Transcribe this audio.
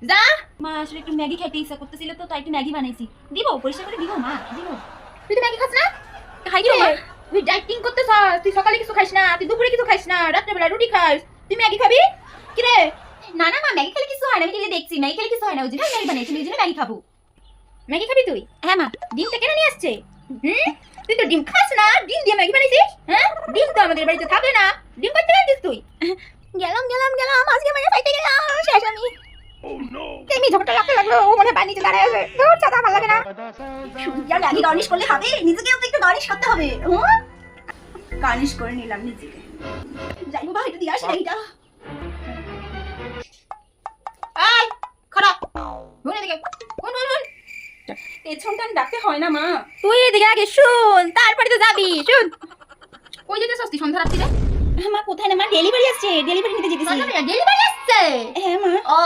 যা মা আসলে একটু ম্যাগি খাইতে ইচ্ছা করতেছিল তো তাই একটু ম্যাগি বানাইছি। দিব পরিষ্কার করে দিব মা, দিব। তুই তো ম্যাগি খাস না? খাই তো মা। তুই ডাইটিং করতেছ, তুই সকালে কিছু খাইস না, তুই দুপুরে কিছু খাইস না, রাত্রেবেলা রুটি খাস, তুই ম্যাগি খাবি? কি রে? না না মা, ম্যাগি খেলে কিছু হয় না, আমি টিভিতে দেখছি ম্যাগি খেলে কিছু হয় না, ওই জন্য ম্যাগি বানাইছি, ওই জন্য ম্যাগি খাবো। ম্যাগি খাবি তুই? হ্যাঁ মা। ডিমটা কেন নিয়ে আসছে? তুই তো ডিম খাস না, ডিম দিয়ে ম্যাগি বানাইছিস? হ্যাঁ, ডিম তো আমাদের বাড়িতে থাকে না, ডিম করতে আনছিস তুই? গেলাম আজকে মানে ফাইটে গেলাম, শেষ আমি। তেমনি ঝগড়া লাগতে লাগলো, ও মনে হয় বাড়িতে দাঁড়ায় আছে। তোর চাঁদা ভালো লাগে না। শুনছি ম্যাগি গার্নিশ করলে হবে, নিজেকেও তো একটু গার্নিশ করতে হবে। গার্নিশ করে নিলাম নিজেকে। যাই বাবা, এটা দিয়ে আসি এইটা। আয় খড়া, ঘুরে দিকে কোন পেছনটা ডাকতে হয় না মা। তুই এদিকে আগে শুন, তারপরে তো যাবি। শুন, ওই যেতে সস্তি সন্ধ্যা রাত্রিরে। মা কোথায় না মা, ডেলিভারি আসছে, ডেলিভারি নিতে যেতেছি। ডেলিভারি আসছে? হ্যাঁ মা। ও